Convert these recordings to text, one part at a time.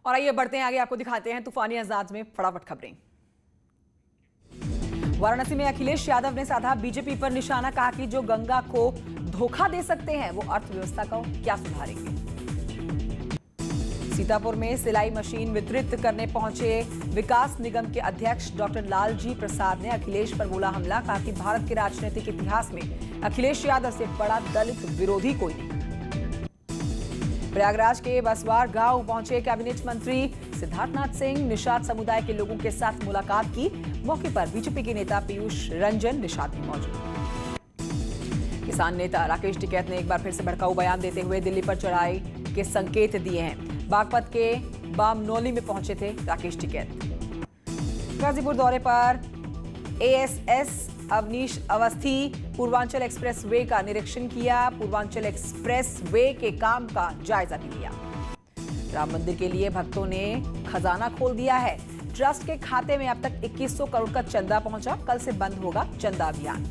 और आइए बढ़ते हैं आगे, आपको दिखाते हैं तूफानी अंदाज में फटाफट खबरें। वाराणसी में अखिलेश यादव ने साधा बीजेपी पर निशाना, कहा कि जो गंगा को धोखा दे सकते हैं वो अर्थव्यवस्था को क्या सुधारेंगे। सीतापुर में सिलाई मशीन वितरित करने पहुंचे विकास निगम के अध्यक्ष डॉक्टर लालजी प्रसाद ने अखिलेश पर बोला हमला, कहा कि भारत के राजनीतिक इतिहास में अखिलेश यादव से बड़ा दलित विरोधी कोई नहीं। प्रयागराज के बसवार गांव पहुंचे कैबिनेट मंत्री सिद्धार्थनाथ सिंह, निषाद समुदाय के लोगों के साथ मुलाकात की। मौके पर बीजेपी के नेता पीयूष रंजन निषाद भी मौजूद। किसान नेता राकेश टिकैत ने एक बार फिर से भड़काऊ बयान देते हुए दिल्ली पर चढ़ाई के संकेत दिए हैं। बागपत के बामनौली में पहुंचे थे राकेश टिकैत। गाजीपुर दौरे पर ASS Awanish Awasthi Purvanchal express way का निरीक्षण किया। पूर्वांचल एक्सप्रेस वे के काम का जायजा भी लिया। राम मंदिर के लिए भक्तों ने खजाना खोल दिया है। ट्रस्ट के खाते में अब तक 2100 करोड़ का चंदा पहुंचा। कल से बंद होगा चंदा अभियान।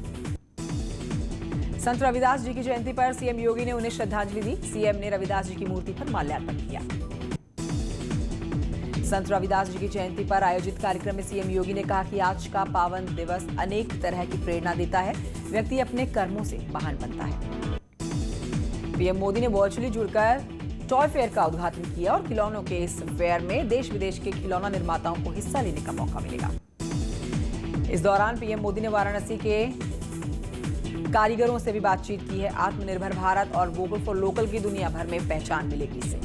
संत रविदास जी की जयंती पर सीएम योगी ने उन्हें श्रद्धांजलि दी। सीएम ने रविदास जी की मूर्ति पर माल्यार्पण किया। संत रविदास जी की जयंती पर आयोजित कार्यक्रम में सीएम योगी ने कहा कि आज का पावन दिवस अनेक तरह की प्रेरणा देता है। व्यक्ति अपने कर्मों से महान बनता है। पीएम मोदी ने वर्चुअली जुड़कर टॉय फेयर का उद्घाटन किया और खिलौनों के इस फेयर में देश विदेश के खिलौना निर्माताओं को हिस्सा लेने का मौका मिलेगा। इस दौरान पीएम मोदी ने वाराणसी के कारीगरों से भी बातचीत की है। आत्मनिर्भर भारत और वोकल फॉर लोकल की दुनिया भर में पहचान मिलेगी इससे।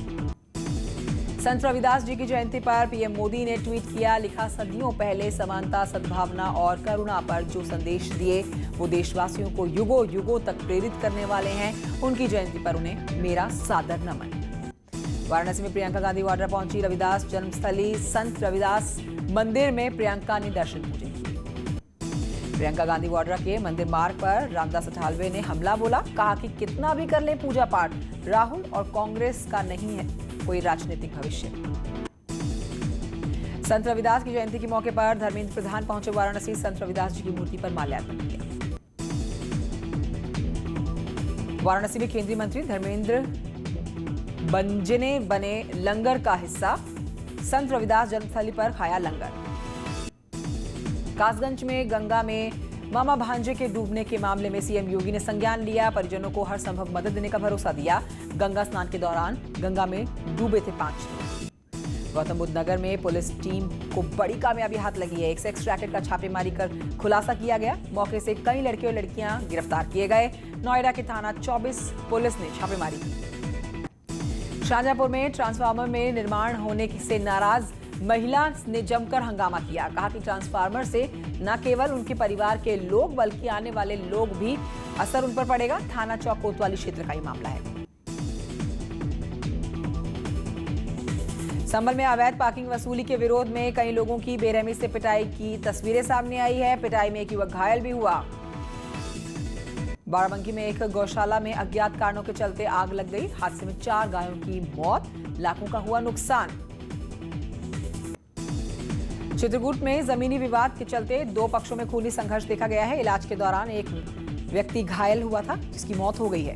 संत रविदास जी की जयंती पर पीएम मोदी ने ट्वीट किया, लिखा सदियों पहले समानता, सद्भावना और करुणा पर जो संदेश दिए वो देशवासियों को युगों युगों तक प्रेरित करने वाले हैं। उनकी जयंती पर उन्हें मेरा सादर नमन। वाराणसी में प्रियंका गांधी वाड्रा पहुंची। रविदास जन्मस्थली संत रविदास मंदिर में प्रियंका ने दर्शन पूजन किए। प्रियंका गांधी वाड्रा के मंदिर मार्ग पर रामदास अठावले ने हमला बोला, कहा कि कितना भी कर ले पूजा पाठ, राहुल और कांग्रेस का नहीं है कोई राजनीतिक भविष्य। संत रविदास की जयंती के मौके पर धर्मेंद्र प्रधान पहुंचे वाराणसी। संत रविदास जी की मूर्ति पर माल्यार्पण किया। वाराणसी में केंद्रीय मंत्री धर्मेंद्र बंजने बने लंगर का हिस्सा। संत रविदास जन्मस्थली पर खाया लंगर। कासगंज में गंगा में मामा भांजे के डूबने के मामले में सीएम योगी ने संज्ञान लिया। परिजनों को हर संभव मदद देने का भरोसा दिया। गंगा स्नान के दौरान गंगा में डूबे थे 5 लोग। गौतम बुद्ध नगर में पुलिस टीम को बड़ी कामयाबी हाथ लगी है। एक सेक्स रैकेट का छापेमारी कर खुलासा किया गया। मौके से कई लड़के और लड़कियां गिरफ्तार किए गए। नोएडा के थाना 24 पुलिस ने छापेमारी की। शाहजहांपुर में ट्रांसफार्मर में निर्माण होने से नाराज महिला ने जमकर हंगामा किया। कहा कि ट्रांसफार्मर से न केवल उनके परिवार के लोग बल्कि आने वाले लोग भी असर उन पर पड़ेगा। थाना चौक कोतवाली क्षेत्र का ही मामला है। संभल में अवैध पार्किंग वसूली के विरोध में कई लोगों की बेरहमी से पिटाई की तस्वीरें सामने आई है। पिटाई में एक युवक घायल भी हुआ। बाराबंकी में एक गौशाला में अज्ञात कारणों के चलते आग लग गई। हादसे में 4 गायों की मौत, लाखों का हुआ नुकसान। चित्रकूट में जमीनी विवाद के चलते 2 पक्षों में खूनी संघर्ष देखा गया है। इलाज के दौरान एक व्यक्ति घायल हुआ था जिसकी मौत हो गई है।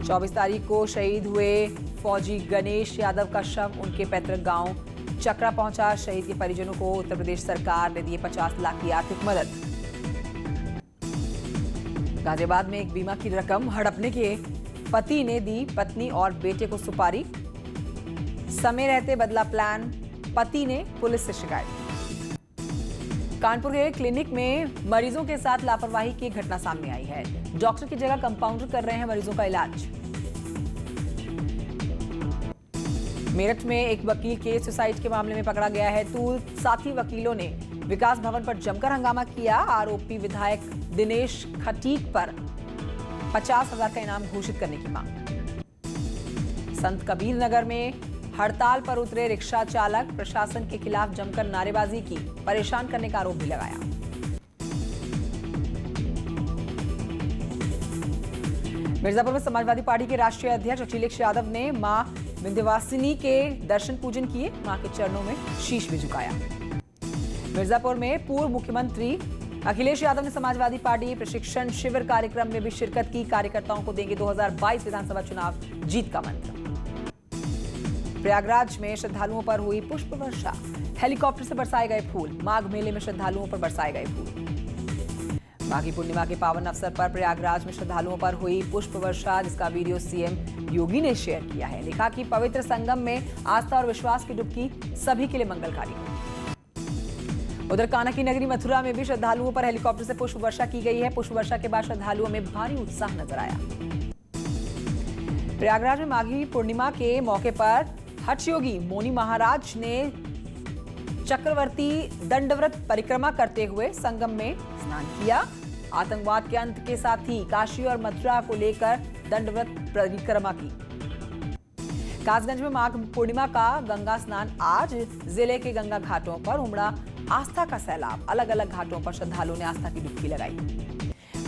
24 तारीख को शहीद हुए फौजी गणेश यादव का शव उनके पैतृक गांव चकरा पहुंचा। शहीद के परिजनों को उत्तर प्रदेश सरकार ने दी 50 लाख की आर्थिक मदद। गाजियाबाद में एक बीमा की रकम हड़पने के पति ने दी पत्नी और बेटे को सुपारी। समय रहते बदला प्लान, पति ने पुलिस से शिकायत। कानपुर के क्लिनिक में मरीजों के साथ लापरवाही की घटना सामने आई है। डॉक्टर की जगह कंपाउंडर कर रहे हैं मरीजों का इलाज। मेरठ में एक वकील के सुसाइड के मामले में पकड़ा गया है तूल। साथी वकीलों ने विकास भवन पर जमकर हंगामा किया। आरोपी विधायक दिनेश खटीक पर 50,000 का इनाम घोषित करने की मांग। संत कबीर नगर में हड़ताल पर उतरे रिक्शा चालक, प्रशासन के खिलाफ जमकर नारेबाजी की, परेशान करने का आरोप भी लगाया। मिर्जापुर में समाजवादी पार्टी के राष्ट्रीय अध्यक्ष अखिलेश यादव ने मां विंध्यवासिनी के दर्शन पूजन किए। मां के चरणों में शीश भी झुकाया। मिर्जापुर में पूर्व मुख्यमंत्री अखिलेश यादव ने समाजवादी पार्टी प्रशिक्षण शिविर कार्यक्रम में भी शिरकत की। कार्यकर्ताओं को देंगे 2022 विधानसभा चुनाव जीत का मंत्र। प्रयागराज में श्रद्धालुओं पर हुई पुष्प वर्षा, हेलीकॉप्टर से बरसाए गए फूल। माघ मेले में श्रद्धालुओं पर बरसाए गए फूल। माघी पूर्णिमा के पावन अवसर पर प्रयागराज में श्रद्धालुओं पर हुई पुष्प वर्षा, जिसका वीडियो सीएम योगी ने शेयर किया है। लिखा कि पवित्र संगम में आस्था और विश्वास की डुबकी सभी के लिए मंगलकारी हो। उधर कान्हा की नगरी मथुरा में भी श्रद्धालुओं पर हेलीकॉप्टर से पुष्प वर्षा की गई है। पुष्प वर्षा के बाद श्रद्धालुओं में भारी उत्साह नजर आया। प्रयागराज में माघी पूर्णिमा के मौके पर हठ योगी मौनी महाराज ने चक्रवर्ती दंडव्रत परिक्रमा करते हुए संगम में स्नान किया। आतंकवाद के अंत के साथ ही काशी और मथुरा को लेकर दंडव्रत परिक्रमा की। कासगंज में माघ पूर्णिमा का गंगा स्नान आज। जिले के गंगा घाटों पर उमड़ा आस्था का सैलाब। अलग अलग घाटों पर श्रद्धालुओं ने आस्था की डुबकी लगाई।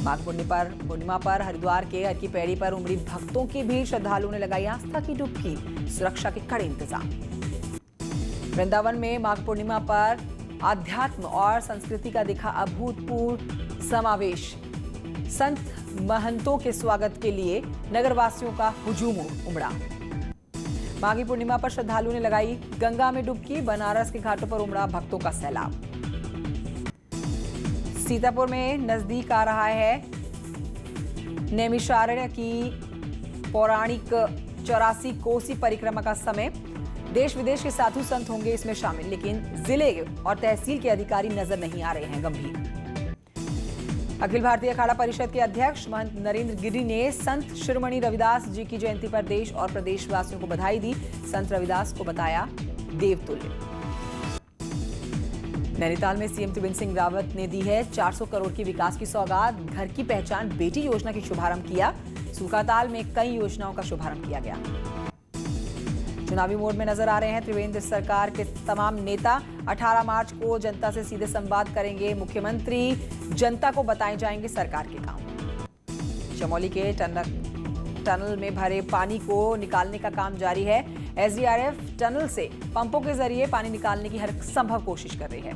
माघ पूर्णिमा पर हरिद्वार के हर की पैड़ी पर उमड़ी भक्तों की भीड़। श्रद्धालुओं ने लगाई आस्था की डुबकी। सुरक्षा के कड़े इंतजाम। वृंदावन में माघ पूर्णिमा पर आध्यात्म और संस्कृति का दिखा अभूतपूर्व समावेश। संत महंतों के स्वागत के लिए नगरवासियों का हुजूम उमड़ा। माघी पूर्णिमा पर श्रद्धालुओं ने लगाई गंगा में डुबकी। बनारस के घाटों पर उमड़ा भक्तों का सैलाब। सीतापुर में नजदीक आ रहा है नैमिषारण्य की पौराणिक 84 कोसी परिक्रमा का समय। देश विदेश के साधु संत होंगे इसमें शामिल, लेकिन जिले और तहसील के अधिकारी नजर नहीं आ रहे हैं गंभीर। अखिल भारतीय अखाड़ा परिषद के अध्यक्ष महंत नरेंद्र गिरी ने संत शिरोमणि रविदास जी की जयंती पर देश और प्रदेशवासियों को बधाई दी। संत रविदास को बताया देवतुल्य। नैनीताल में सीएम त्रिवेंद्र सिंह रावत ने दी है 400 करोड़ की विकास की सौगात। घर की पहचान बेटी योजना की शुभारंभ किया। सूखाताल में कई योजनाओं का शुभारंभ किया गया। चुनावी मोड में नजर आ रहे हैं त्रिवेंद्र सरकार के तमाम नेता। 18 मार्च को जनता से सीधे संवाद करेंगे मुख्यमंत्री। जनता को बताए जाएंगे सरकार के काम। चमोली के टनल में भरे पानी को निकालने का काम जारी है। एसडीआरएफ टनल से पंपों के जरिए पानी निकालने की हर संभव कोशिश कर रही है।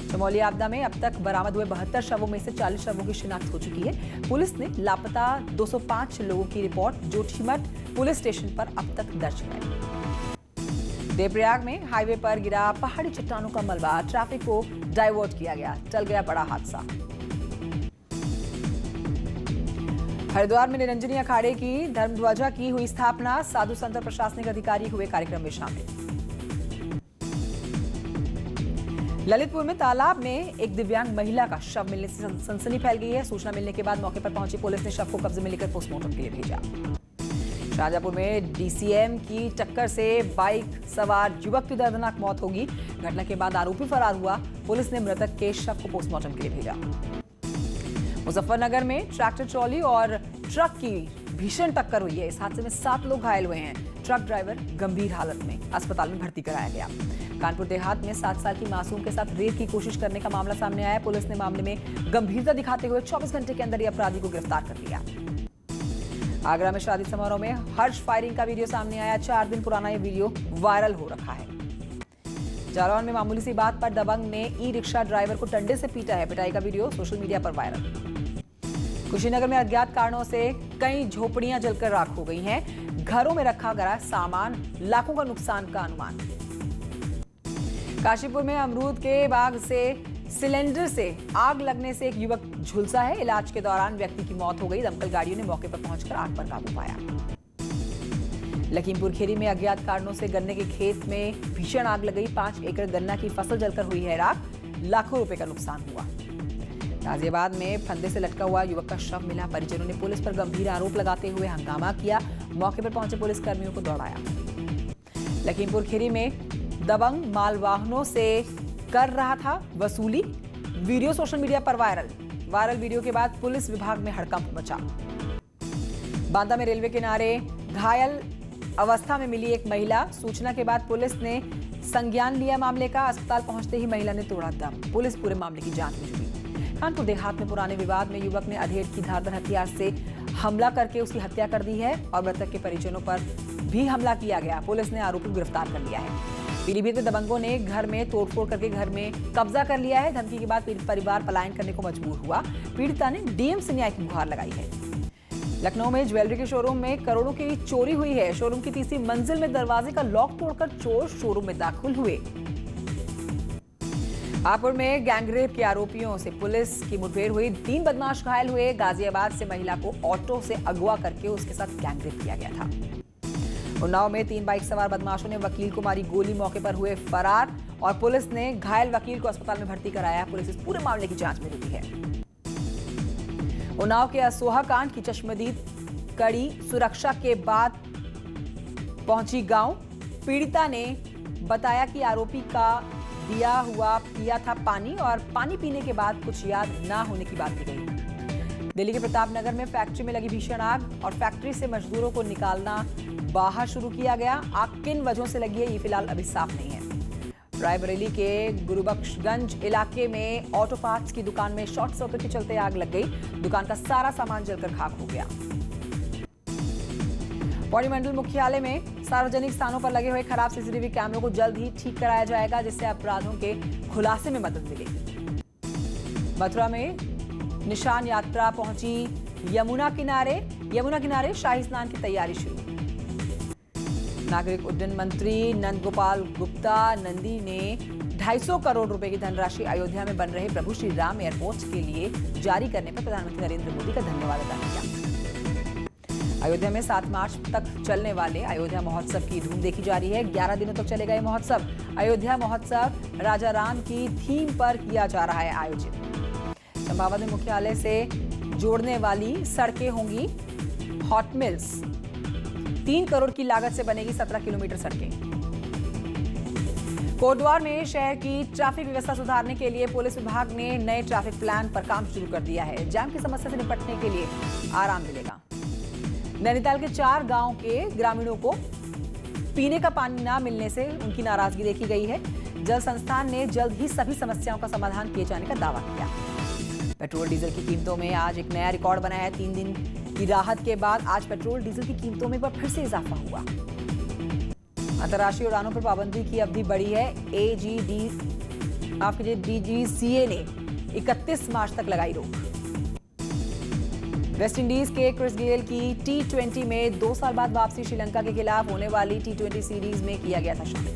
चमोली आपदा में अब तक बरामद हुए 72 शवों में से 40 शवों की शिनाख्त हो चुकी है। पुलिस ने लापता 205 लोगों की रिपोर्ट जोशीमठ पुलिस स्टेशन पर अब तक दर्ज कराई। देवप्रयाग में हाईवे पर गिरा पहाड़ी चट्टानों का मलबा। ट्रैफिक को डाइवर्ट किया गया। टल गया बड़ा हादसा। हरिद्वार में निरंजनी अखाड़े की धर्मध्वजा की हुई स्थापना। साधु संत और प्रशासनिक अधिकारी हुए कार्यक्रम में शामिल। ललितपुर में तालाब में एक दिव्यांग महिला का शव मिलने से सनसनी फैल गई है। सूचना मिलने के बाद मौके पर पहुंची पुलिस ने शव को कब्जे में लेकर पोस्टमार्टम के लिए भेजा। शाहजहांपुर में डीसीएम की टक्कर से बाइक सवार युवक की दर्दनाक मौत होगी। घटना के बाद आरोपी फरार हुआ। पुलिस ने मृतक के शव को पोस्टमार्टम के लिए भेजा। मुजफ्फरनगर में ट्रैक्टर ट्रॉली और ट्रक की भीषण टक्कर हुई है। इस हादसे में 7 लोग घायल हुए हैं। ट्रक ड्राइवर गंभीर हालत में अस्पताल में भर्ती कराया गया। कानपुर देहात में 7 साल की मासूम के साथ रेप की कोशिश करने का मामला सामने आया। पुलिस ने मामले में गंभीरता दिखाते हुए 24 घंटे के अंदर ही अपराधी को गिरफ्तार कर लिया। आगरा में शादी समारोह में हर्ष फायरिंग का वीडियो सामने आया। 4 दिन पुराना ये वीडियो वायरल हो रखा है। जालौन में मामूली सी बात पर दबंग ने ई रिक्शा ड्राइवर को डंडे से पीटा है। पिटाई का वीडियो सोशल मीडिया पर वायरल। कुशीनगर में अज्ञात कारणों से कई झोपड़ियां जलकर राख हो गई हैं। घरों में रखा गया सामान, लाखों का नुकसान का अनुमान। काशीपुर में अमरूद के बाग से सिलेंडर से आग लगने से एक युवक झुलसा है। इलाज के दौरान व्यक्ति की मौत हो गई। दमकल गाड़ियों ने मौके पर पहुंचकर आग पर काबू पाया। लखीमपुर खीरी में अज्ञात कारणों से गन्ने के खेत में भीषण आग लग गई। 5 एकड़ गन्ना की फसल जलकर हुई है राख। लाखों रुपए का नुकसान हुआ। गाजियाबाद में फंदे से लटका हुआ युवक का शव मिला। परिजनों ने पुलिस पर गंभीर आरोप लगाते हुए हंगामा किया। मौके पर पहुंचे पुलिस कर्मियों को दौड़ाया। लखीमपुर खीरी में दबंग मालवाहनों से कर रहा था वसूली। वीडियो सोशल मीडिया पर वायरल वीडियो के बाद पुलिस विभाग में हड़कंप मचा। बांदा में रेलवे किनारे घायल अवस्था में मिली एक महिला। सूचना के बाद पुलिस ने संज्ञान लिया मामले का। अस्पताल पहुंचते ही महिला ने तोड़ा दम। पुलिस पूरे मामले की जांच में जुटी। कानपुर देहात में पुराने विवाद में युवक ने अधेड़ की धारदार हथियार से हमला करके उसकी हत्या कर दी है और मृतक के परिजनों पर भी हमला किया गया। पुलिस ने आरोपी को गिरफ्तार कर लिया है। पीलीभीत में दबंगों ने घर में तोड़फोड़ करके घर में कब्जा कर लिया है। धमकी के बाद पीड़ित परिवार पलायन करने को मजबूर हुआ। पीड़िता ने डीएम से न्याय की गुहार लगाई है। लखनऊ में ज्वेलरी के शोरूम में करोड़ों की चोरी हुई है। शोरूम की तीसरी मंजिल में दरवाजे का लॉक तोड़कर चोर शोरूम में दाखिल हुए। हापुड़ में गैंगरेप के आरोपियों से पुलिस की मुठभेड़ हुई। 3 बदमाश घायल हुए। गाजियाबाद से महिला को ऑटो से अगवा करके उसके साथ गैंगरेप किया गया था। उन्नाव में 3 बाइक सवार बदमाशों ने वकील को मारी गोली, मौके पर हुए फरार और पुलिस ने घायल वकील को अस्पताल में भर्ती कराया। पुलिस इस पूरे मामले की जांच में जुटी है। उन्नाव के असोहा कांड की चश्मदीद कड़ी सुरक्षा के बाद पहुंची गांव। पीड़िता ने बताया कि आरोपी का पिया था पानी और पानी पीने के बाद कुछ याद ना होने की बात की गई। दिल्ली के प्रताप नगर में फैक्ट्री में लगी भीषण आग और फैक्ट्री से मजदूरों को निकालना बाहर शुरू किया गया। आग किन वजहों से लगी है ये फिलहाल अभी साफ नहीं है। रायबरेली के गुरुबख्शगंज इलाके में ऑटो पार्ट्स की दुकान में शॉर्ट सर्किट के चलते आग लग गई। दुकान का सारा सामान जलकर खाक हो गया। पौड़ी मंडल मुख्यालय में सार्वजनिक स्थानों पर लगे हुए खराब सीसीटीवी कैमरों को जल्द ही ठीक कराया जाएगा, जिससे अपराधों के खुलासे में मदद मिलेगी। मथुरा में निशान यात्रा पहुंची यमुना किनारे शाही स्नान की तैयारी शुरू। नागरिक उड्डयन मंत्री नंद गोपाल गुप्ता नंदी ने 250 करोड़ रुपए की धनराशि अयोध्या में बन रहे प्रभु श्री राम एयरपोर्ट के लिए जारी करने पर प्रधानमंत्री नरेंद्र मोदी का धन्यवाद अदा किया। अयोध्या में 7 मार्च तक चलने वाले अयोध्या महोत्सव की धूम देखी जा रही है। 11 दिनों तक चलेगा ये महोत्सव। अयोध्या महोत्सव राजा राम की थीम पर किया जा रहा है आयोजित। चंपावत में मुख्यालय से जोड़ने वाली सड़कें होंगी हॉट मिल्स। 3 करोड़ की लागत से बनेगी 17 किलोमीटर सड़कें। कोटद्वार में शहर की ट्रैफिक व्यवस्था सुधारने के लिए पुलिस विभाग ने नए ट्रैफिक प्लान पर काम शुरू कर दिया है। जाम की समस्या से निपटने के लिए आराम मिलेगा। नैनीताल के 4 गांव के ग्रामीणों को पीने का पानी न मिलने से उनकी नाराजगी देखी गई है। जल संस्थान ने जल्द ही सभी समस्याओं का समाधान किए जाने का दावा किया। पेट्रोल डीजल की कीमतों में आज एक नया रिकॉर्ड बनाया है। 3 दिन की राहत के बाद आज पेट्रोल डीजल की कीमतों में फिर से इजाफा हुआ। अंतर्राष्ट्रीय उड़ानों पर पाबंदी की अवधि बढ़ी है। DGCA ने 31 मार्च तक लगाई रोक। वेस्टइंडीज के क्रिस गेल की T20 में 2 साल बाद वापसी। श्रीलंका के खिलाफ होने वाली T20 सीरीज में किया गया था शामिल।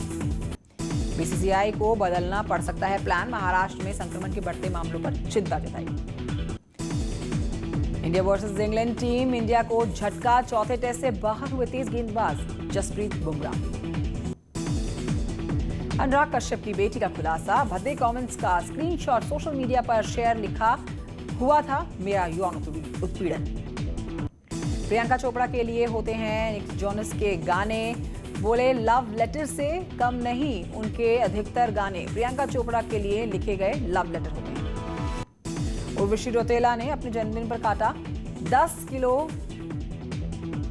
बीसीसीआई को बदलना पड़ सकता है प्लान। महाराष्ट्र में संक्रमण के बढ़ते मामलों पर चिंता जताई। India versus England team India को झटका। चौथे टेस्ट से बाहर हुए तेज गेंदबाज जसप्रीत बुमराह। अनुराग कश्यप की बेटी का खुलासा। भद्दे कमेंट्स का स्क्रीनशॉट सोशल मीडिया पर शेयर। लिखा हुआ था मेरा यौन उत्पीड़न। प्रियंका चोपड़ा के लिए होते हैं निक जोनस के गाने। बोले लव लेटर से कम नहीं उनके अधिकतर गाने प्रियंका चोपड़ा के लिए लिखे गए लव लेटर होते हैं। उर्वशी रौतेला ने अपने जन्मदिन पर काटा 10 किलो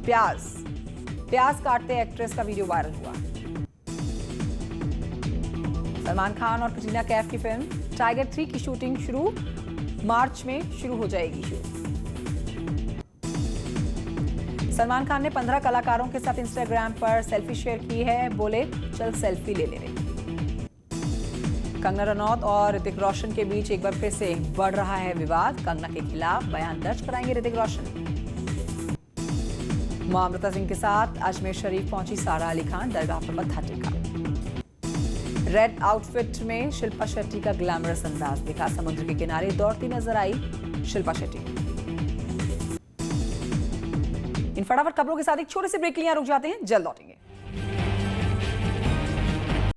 प्याज काटते एक्ट्रेस का वीडियो वायरल हुआ। सलमान खान और कटरीना कैफ की फिल्म टाइगर 3 की शूटिंग मार्च में शुरू हो जाएगी। सलमान खान ने 15 कलाकारों के साथ इंस्टाग्राम पर सेल्फी शेयर की है। बोले चल सेल्फी ले ले। कंगना रनौत और ऋतिक रोशन के बीच एक बार फिर से बढ़ रहा है विवाद। कंगना के खिलाफ बयान दर्ज कराएंगे ऋतिक रोशन। मां अमृता सिंह के साथ अजमेर शरीफ पहुंची सारा अली खान। दरगाह पर मत्था टेका। रेड आउटफिट में शिल्पा शेट्टी का ग्लैमरस अंदाज दिखा। समुद्र के किनारे दौड़ती नजर आई शिल्पा शेट्टी। इन फटाफट खबरों के साथ एक छोटे से ब्रेक के लिए रुक जाते हैं, जल्द लौटेंगे।